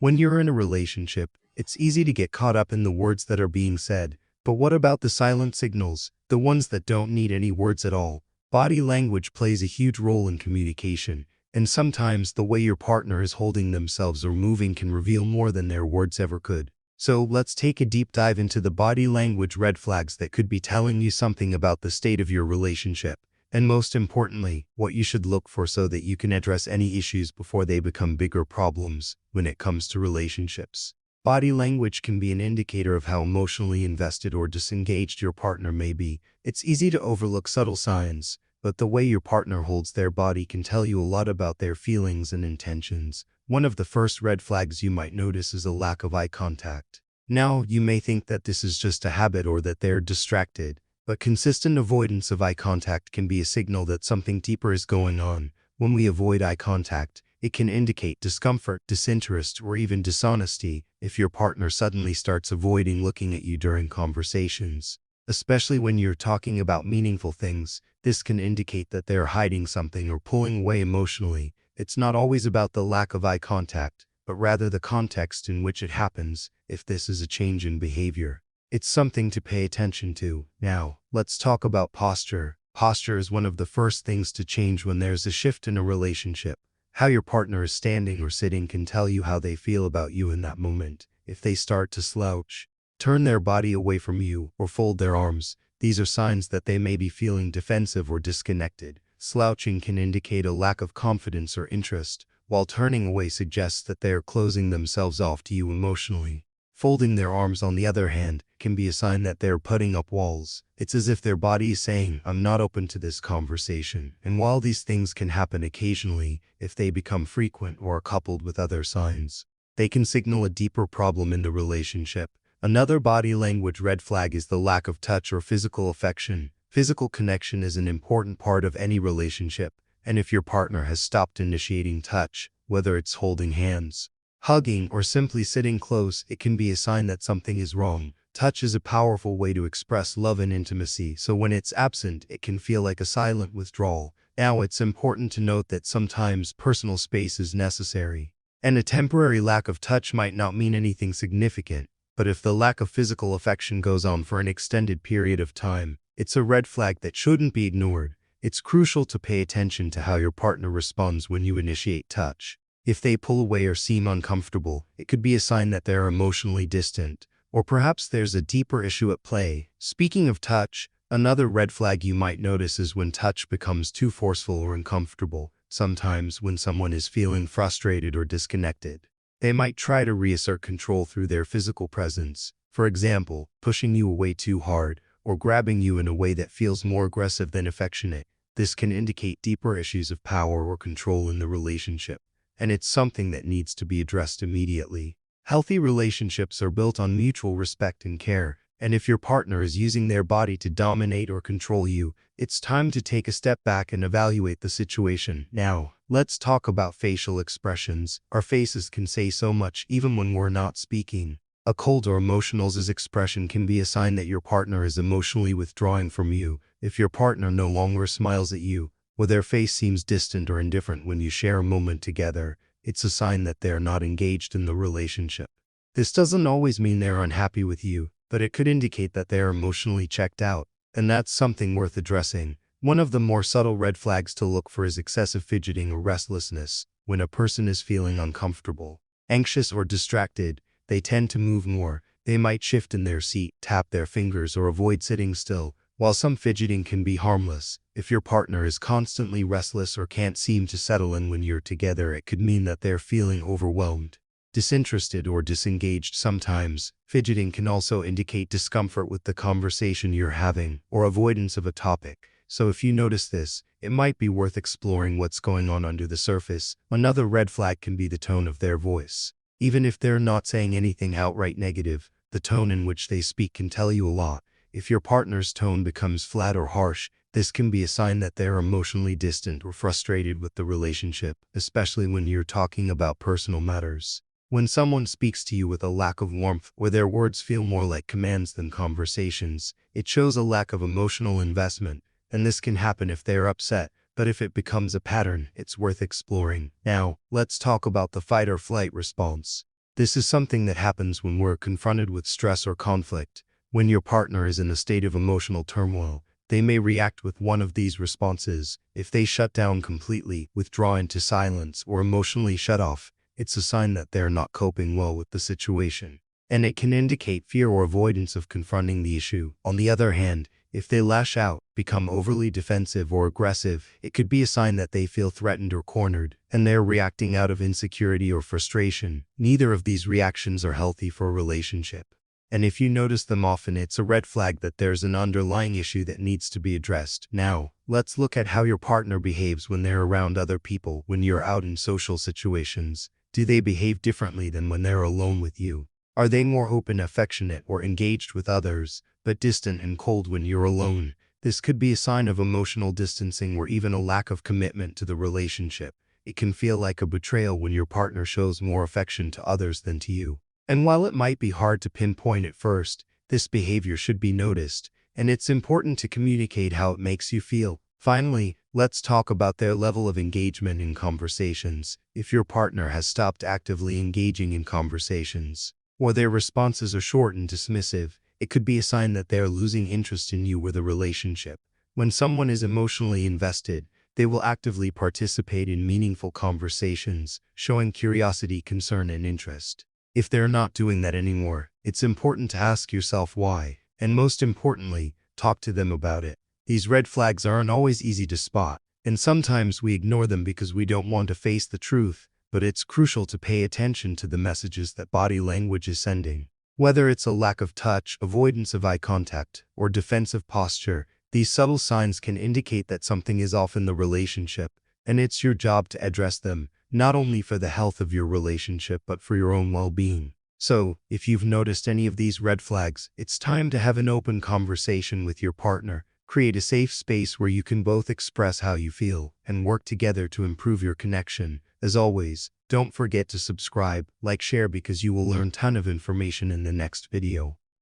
When you're in a relationship, it's easy to get caught up in the words that are being said. But what about the silent signals, the ones that don't need any words at all? Body language plays a huge role in communication, and sometimes the way your partner is holding themselves or moving can reveal more than their words ever could. So let's take a deep dive into the body language red flags that could be telling you something about the state of your relationship. And most importantly, what you should look for so that you can address any issues before they become bigger problems when it comes to relationships. Body language can be an indicator of how emotionally invested or disengaged your partner may be. It's easy to overlook subtle signs, but the way your partner holds their body can tell you a lot about their feelings and intentions. One of the first red flags you might notice is a lack of eye contact. Now, you may think that this is just a habit or that they're distracted, but consistent avoidance of eye contact can be a signal that something deeper is going on. When we avoid eye contact, it can indicate discomfort, disinterest, or even dishonesty. If your partner suddenly starts avoiding looking at you during conversations, especially when you're talking about meaningful things, this can indicate that they're hiding something or pulling away emotionally. It's not always about the lack of eye contact, but rather the context in which it happens. If this is a change in behavior, it's something to pay attention to. Now, let's talk about posture. Posture is one of the first things to change when there's a shift in a relationship. How your partner is standing or sitting can tell you how they feel about you in that moment. If they start to slouch, turn their body away from you, or fold their arms, these are signs that they may be feeling defensive or disconnected. Slouching can indicate a lack of confidence or interest, while turning away suggests that they are closing themselves off to you emotionally. Folding their arms, on the other hand, can be a sign that they're putting up walls. It's as if their body is saying, "I'm not open to this conversation." And while these things can happen occasionally, if they become frequent or are coupled with other signs, they can signal a deeper problem in the relationship. Another body language red flag is the lack of touch or physical affection. Physical connection is an important part of any relationship, and if your partner has stopped initiating touch, whether it's holding hands, hugging, or simply sitting close, it can be a sign that something is wrong. Touch is a powerful way to express love and intimacy, so when it's absent, it can feel like a silent withdrawal. Now, it's important to note that sometimes personal space is necessary, and a temporary lack of touch might not mean anything significant. But if the lack of physical affection goes on for an extended period of time, it's a red flag that shouldn't be ignored. It's crucial to pay attention to how your partner responds when you initiate touch. If they pull away or seem uncomfortable, it could be a sign that they're emotionally distant, or perhaps there's a deeper issue at play. Speaking of touch, another red flag you might notice is when touch becomes too forceful or uncomfortable. Sometimes when someone is feeling frustrated or disconnected, they might try to reassert control through their physical presence. For example, pushing you away too hard, or grabbing you in a way that feels more aggressive than affectionate. This can indicate deeper issues of power or control in the relationship, and it's something that needs to be addressed immediately. Healthy relationships are built on mutual respect and care, and if your partner is using their body to dominate or control you, it's time to take a step back and evaluate the situation. Now, let's talk about facial expressions. Our faces can say so much even when we're not speaking. A cold or emotionless expression can be a sign that your partner is emotionally withdrawing from you. If your partner no longer smiles at you, or their face seems distant or indifferent when you share a moment together, it's a sign that they're not engaged in the relationship. This doesn't always mean they're unhappy with you, but it could indicate that they're emotionally checked out, and that's something worth addressing. One of the more subtle red flags to look for is excessive fidgeting or restlessness. When a person is feeling uncomfortable, anxious, or distracted, they tend to move more. They might shift in their seat, tap their fingers, or avoid sitting still. While some fidgeting can be harmless, if your partner is constantly restless or can't seem to settle in when you're together, it could mean that they're feeling overwhelmed, disinterested, or disengaged. Sometimes, fidgeting can also indicate discomfort with the conversation you're having, or avoidance of a topic. So if you notice this, it might be worth exploring what's going on under the surface. Another red flag can be the tone of their voice. Even if they're not saying anything outright negative, the tone in which they speak can tell you a lot. If your partner's tone becomes flat or harsh, this can be a sign that they're emotionally distant or frustrated with the relationship, especially when you're talking about personal matters. When someone speaks to you with a lack of warmth, or their words feel more like commands than conversations, it shows a lack of emotional investment, and this can happen if they're upset. But if it becomes a pattern, it's worth exploring. Now, let's talk about the fight or flight response. This is something that happens when we're confronted with stress or conflict. When your partner is in a state of emotional turmoil, they may react with one of these responses. If they shut down completely, withdraw into silence, or emotionally shut off, it's a sign that they're not coping well with the situation, and it can indicate fear or avoidance of confronting the issue. On the other hand, if they lash out, become overly defensive or aggressive, it could be a sign that they feel threatened or cornered, and they're reacting out of insecurity or frustration. Neither of these reactions are healthy for a relationship. And if you notice them often, it's a red flag that there's an underlying issue that needs to be addressed. Now, let's look at how your partner behaves when they're around other people. When you're out in social situations, do they behave differently than when they're alone with you? Are they more open, affectionate, or engaged with others, but distant and cold when you're alone? This could be a sign of emotional distancing or even a lack of commitment to the relationship. It can feel like a betrayal when your partner shows more affection to others than to you. And while it might be hard to pinpoint at first, this behavior should be noticed, and it's important to communicate how it makes you feel. Finally, let's talk about their level of engagement in conversations. If your partner has stopped actively engaging in conversations, or their responses are short and dismissive, it could be a sign that they are losing interest in you or the relationship. When someone is emotionally invested, they will actively participate in meaningful conversations, showing curiosity, concern, and interest. If they're not doing that anymore, it's important to ask yourself why, and most importantly, talk to them about it. These red flags aren't always easy to spot, and sometimes we ignore them because we don't want to face the truth, but it's crucial to pay attention to the messages that body language is sending. Whether it's a lack of touch, avoidance of eye contact, or defensive posture, these subtle signs can indicate that something is off in the relationship, and it's your job to address them, not only for the health of your relationship but for your own well-being. So, if you've noticed any of these red flags, it's time to have an open conversation with your partner. Create a safe space where you can both express how you feel and work together to improve your connection. As always, don't forget to subscribe, like, share, because you will learn a ton of information in the next video.